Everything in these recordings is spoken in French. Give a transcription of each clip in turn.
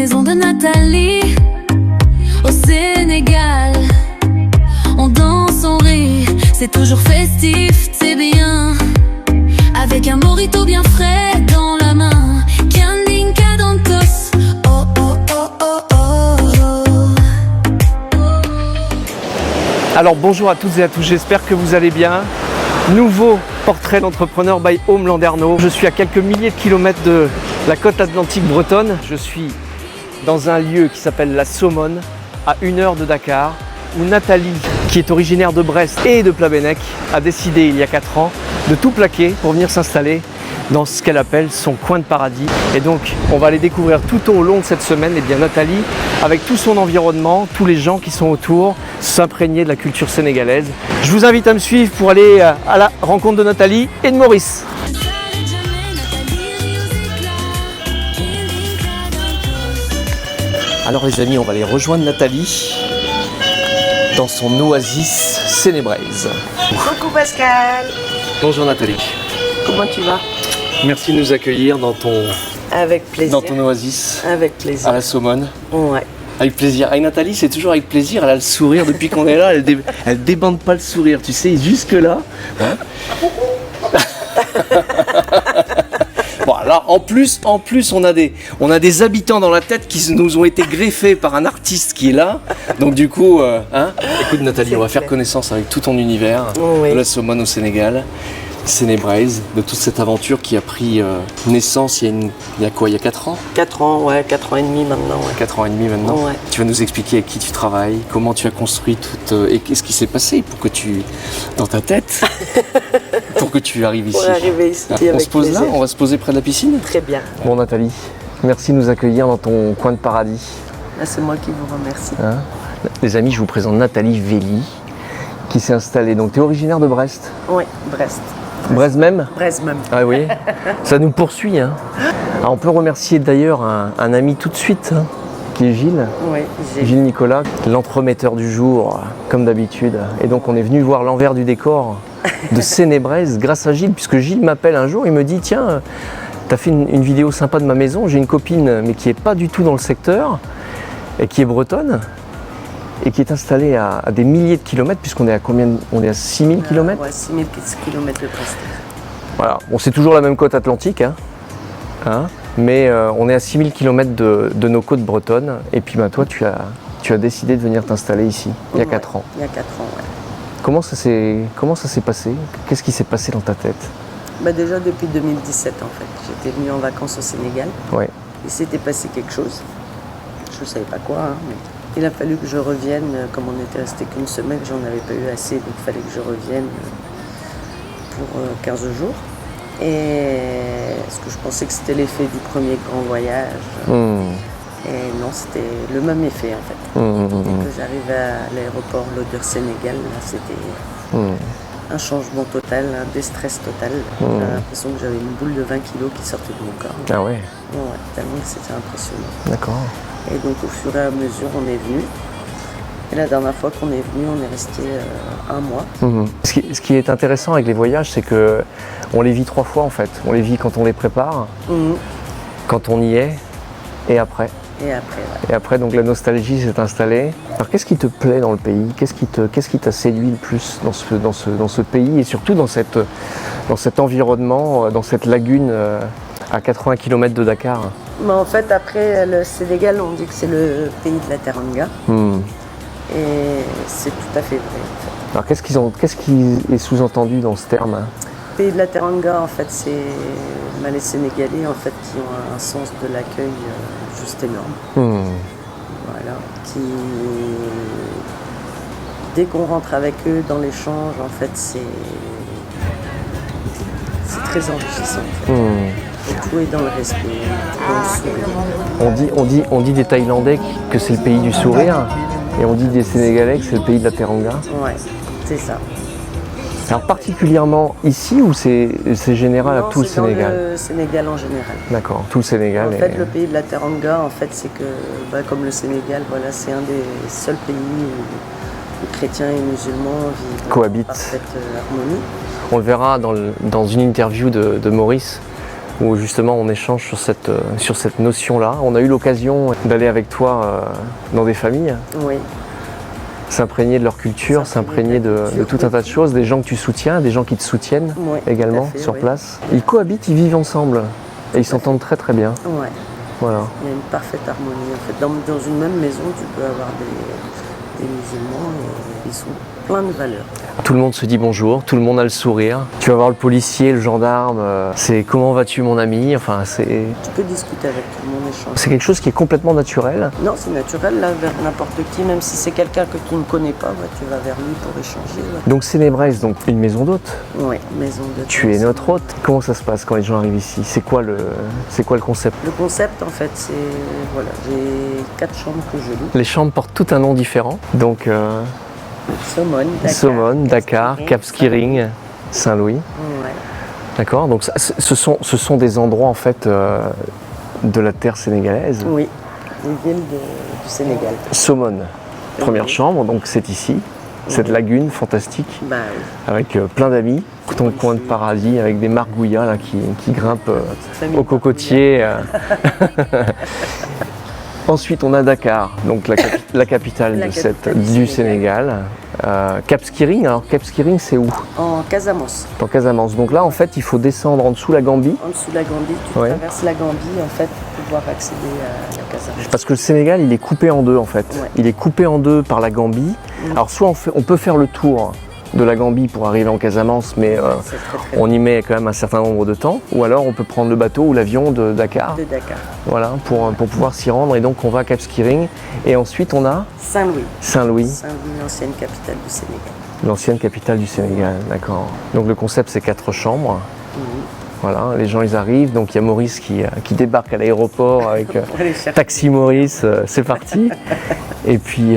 maison de Nathalie, au Sénégal. On danse, on rit, c'est toujours festif, c'est bien. Avec un mojito bien frais dans la main, Canning Cadentos. Oh oh oh oh oh. Alors bonjour à toutes et à tous, j'espère que vous allez bien. Nouveau portrait d'entrepreneur by Home Landerneau. Je suis à quelques milliers de kilomètres de la côte atlantique bretonne. Je suis dans un lieu qui s'appelle la Saumone, à 1 heure de Dakar, où Nathalie, qui est originaire de Brest et de Plabennec, a décidé il y a 4 ans de tout plaquer pour venir s'installer dans ce qu'elle appelle son coin de paradis. Et donc on va aller découvrir tout au long de cette semaine, et bien Nathalie, avec tout son environnement, tous les gens qui sont autour, s'imprégner de la culture sénégalaise. Je vous invite à me suivre pour aller à la rencontre de Nathalie et de Maurice. Alors les amis, on va aller rejoindre Nathalie dans son oasis sénébraise. Coucou Pascal. Bonjour Nathalie. Comment tu vas? Merci de nous accueillir dans ton Avec ton oasis Avec plaisir. à la Saumone. Ouais. Avec plaisir. Avec Nathalie, c'est toujours avec plaisir. Elle a le sourire depuis qu'on est là. Elle débande pas le sourire, tu sais, jusque là. Hein. Bon, alors en plus, on a des habitants dans la tête qui nous ont été greffés par un artiste qui est là. Donc du coup, écoute Nathalie, on va faire connaissance avec tout ton univers Oui. de la Saumone au Sénégal. Sénébraise, de toute cette aventure qui a pris naissance il y a quoi, il y a 4 ans? 4 ans, ouais, 4 ans et demi maintenant. Ouais. 4 ans et demi maintenant. Ouais. Tu vas nous expliquer avec qui tu travailles, comment tu as construit tout et qu'est-ce qui s'est passé pour que dans ta tête, pour que tu arrives ici. Pour arriver ici, On avec se pose plaisir. là, on va se poser près de la piscine. Très bien. Bon Nathalie, merci de nous accueillir dans ton coin de paradis. Là, c'est moi qui vous remercie. Hein, les amis, je vous présente Nathalie Véli, qui s'est installée. Donc tu es originaire de Brest. Oui, Brest. Brest même? Brest même. Ah oui, ça nous poursuit. Hein. Alors, on peut remercier d'ailleurs un ami tout de suite, hein, qui est Gilles. Oui, Gilles Nicolas, l'entremetteur du jour, comme d'habitude. Et donc on est venu voir l'envers du décor de Sénébraise grâce à Gilles, puisque Gilles m'appelle un jour, il me dit tiens, t'as fait une vidéo sympa de ma maison, j'ai une copine mais qui n'est pas du tout dans le secteur, et qui est bretonne, et qui est installée à des milliers de kilomètres, puisqu'on est à combien? On est à 6000 kilomètres. Ouais, 6000 km de Brest. Voilà, bon, c'est toujours la même côte atlantique, mais on est à 6000 km de nos côtes bretonnes. Et puis toi, tu as décidé de venir t'installer ici, il y a 4 ans. Il y a 4 ans, ouais. Comment ça s'est passé? Qu'est-ce qui s'est passé dans ta tête? Déjà depuis 2017 en fait. J'étais venue en vacances au Sénégal. Ouais. Il s'était passé quelque chose. Je ne savais pas quoi, mais il a fallu que je revienne. Comme on était resté qu'une semaine, j'en avais pas eu assez, donc il fallait que je revienne pour 15 jours. Et parce que je pensais que c'était l'effet du premier grand voyage. Et non, c'était le même effet en fait. Dès que j'arrivais à l'aéroport L'Odeur Sénégal, là, c'était un changement total, un déstress total. J'avais l'impression que j'avais une boule de 20 kilos qui sortait de mon corps. Ah ouais. Ouais, tellement que c'était impressionnant. D'accord. Et donc au fur et à mesure, on est venu. Et la dernière fois qu'on est venu, on est resté 1 mois. Ce qui est intéressant avec les voyages, c'est que on les vit 3 fois en fait. On les vit quand on les prépare, quand on y est, et après. Et après, ouais. Et après, donc la nostalgie s'est installée. Alors qu'est-ce qui te plaît dans le pays? Qu'est-ce qui t'a séduit le plus dans ce pays, et surtout dans cet environnement, dans cette lagune à 80 km de Dakar? Mais en fait, après le Sénégal, on dit que c'est le pays de la teranga. Et c'est tout à fait vrai. En fait. Alors qu'est-ce qui est sous-entendu dans ce terme? Le pays de la teranga, en fait, c'est les Sénégalais en fait, qui ont un sens de l'accueil juste énorme. Voilà. Dès qu'on rentre avec eux dans l'échange, en fait, c'est très enrichissant. En fait. Et tout est dans le respect, dans le sourire. On dit des Thaïlandais que c'est le pays du sourire, et on dit des Sénégalais que c'est le pays de la teranga. Ouais, c'est ça. Alors particulièrement ici, ou c'est général à tout le Sénégal? Dans le Sénégal en général. D'accord, tout le Sénégal. En fait, le pays de la teranga, en fait, c'est que, comme le Sénégal, voilà, c'est un des seuls pays où chrétiens et musulmans vivent cohabitent en parfaite harmonie. On le verra dans une interview de Maurice, où justement on échange sur cette notion-là. On a eu l'occasion d'aller avec toi dans des familles, Oui, s'imprégner de leur culture, s'imprégner de tout un tas de choses, des gens que tu soutiens, des gens qui te soutiennent Oui, également tout à fait, sur oui. place. Ils cohabitent, ils vivent ensemble et ils s'entendent très très bien. ouais. Voilà. Il y a une parfaite harmonie. En fait, dans une même maison, tu peux avoir des musulmans et ils sont pleins de valeurs. Tout le monde se dit bonjour, tout le monde a le sourire. Tu vas voir le policier, le gendarme, c'est comment vas-tu mon ami, enfin c'est Tu peux discuter avec tout le monde, échanger. quelque chose qui est complètement naturel. Non, c'est naturel, là, vers n'importe qui, même si c'est quelqu'un que tu ne connais pas, tu vas vers lui pour échanger. Donc Sénébraise, donc une maison d'hôte. Oui, maison de Tu es notre hôte. Comment ça se passe quand les gens arrivent ici? C'est quoi le concept? Le concept, en fait, c'est. Voilà, j'ai 4 chambres que je loue. Les chambres portent tout un nom différent. Donc Somone, Dakar, Cap Skirring, Saint-Louis. Ouais. D'accord. Donc ce sont des endroits en fait de la terre sénégalaise. Oui, les villes du Sénégal. Somone, première Oui. chambre, donc c'est ici. Cette Oui. lagune fantastique Bah oui. avec plein d'amis. Ton coin de paradis avec des margouillas là, qui grimpent famille au cocotier. Ensuite, on a Dakar, donc la capitale La du capitale Sénégal. Cap Skirring, alors Cap Skirring, c'est où? En Casamance. En Casamance. Donc là, en fait, il faut descendre en dessous la Gambie. En dessous de la Gambie, tu Ouais. traverses la Gambie en fait pour pouvoir accéder à la Casamance. Parce que le Sénégal, il est coupé en deux, en fait. Ouais. Il est coupé en deux par la Gambie. Alors, soit on peut faire le tour de la Gambie pour arriver en Casamance, mais C'est très on y met quand même un certain nombre de temps. Ou alors, on peut prendre le bateau ou l'avion de Dakar. de Dakar. Voilà, pour pouvoir s'y rendre. Et donc, on va à Cap Skirring. Et ensuite, on a Saint-Louis. Saint-Louis, Saint-Louis, l'ancienne capitale du Sénégal. l'ancienne capitale du Sénégal. D'accord. Donc, le concept, c'est 4 chambres. Oui. Voilà, les gens, ils arrivent. Donc, il y a Maurice qui débarque à l'aéroport avec Allez, chercher. Taxi Maurice. C'est parti. Et puis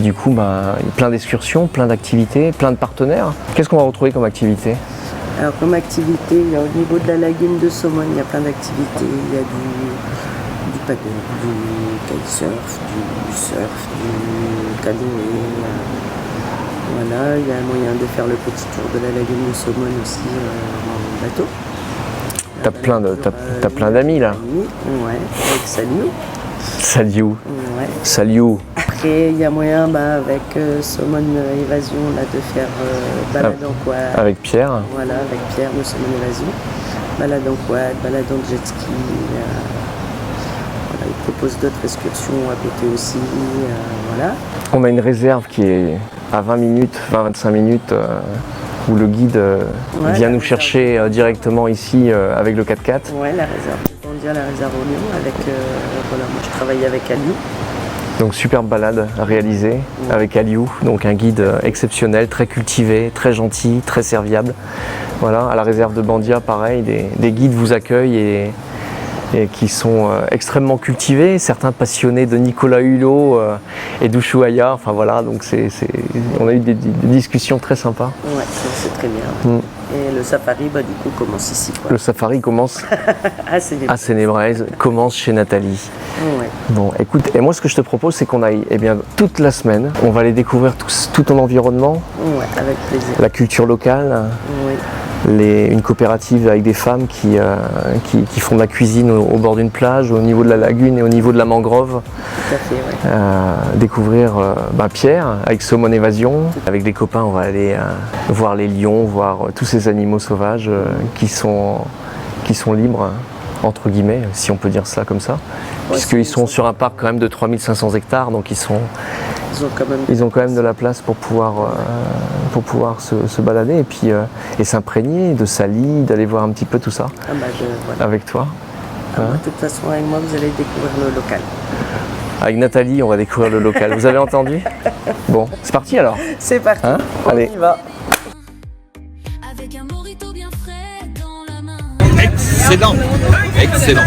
du coup, il y a plein d'excursions, plein d'activités, plein de partenaires. Qu'est-ce qu'on va retrouver comme activité? Alors comme activité, il y a au niveau de la lagune de Somone, il y a plein d'activités. Il y a du paddle, du kitesurf, du canoë. Voilà, il y a moyen de faire le petit tour de la lagune de Somone aussi en bateau. T'as plein d'amis là. Ouais, avec Saliou. Saliou. Ouais. Saliou. Après, il y a moyen avec Somone Évasion là, de faire balade en quad. Avec Pierre. Voilà, avec Pierre de Somone Évasion. Balade en quad, balade en jet ski. Voilà, il propose d'autres excursions à côté aussi. Voilà. On a une réserve qui est à 20-25 minutes où le guide Ouais, vient la nous réserve. chercher directement ici avec le 4x4. Ouais, la réserve. On dit à la réserve au Lyon avec. Voilà, moi je travaille avec Aliou. Donc superbe balade à réaliser avec Aliou, donc un guide exceptionnel, très cultivé, très gentil, très serviable. Voilà, à la réserve de Bandia, pareil, des guides vous accueillent et qui sont extrêmement cultivés, certains passionnés de Nicolas Hulot et d'Ushuaïa. Enfin voilà, donc on a eu des discussions très sympas. Ouais, c'est très bien. Et le safari, du coup, commence ici. Quoi. Le safari commence Ah, c'est des... à Sénébraise, commence chez Nathalie. Ouais. Bon, écoute, et moi ce que je te propose, c'est qu'on aille toute la semaine. On va aller découvrir tout ton environnement, Ouais, avec plaisir. la culture locale, Oui. une coopérative avec des femmes qui font de la cuisine au bord d'une plage, au niveau de la lagune et au niveau de la mangrove. Tout à fait, ouais. Découvrir Pierre avec Somone Évasion. Avec des copains, on va aller voir les lions, voir tous ces animaux sauvages qui sont libres, entre guillemets, si on peut dire ça comme ça. Ouais, Puisqu'ils sont sur un parc quand même de 3500 hectares, donc ils ont quand même de la place pour pouvoir se balader et puis et s'imprégner de Sali, d'aller voir un petit peu tout ça Voilà. avec toi. De toute façon, avec moi, vous allez découvrir le local. Avec Nathalie, on va découvrir le local. Vous avez entendu? Bon, c'est parti alors. C'est parti. Hein? On Allez. y va. Avec un mojito bien frais dans la main. Excellent. Excellent.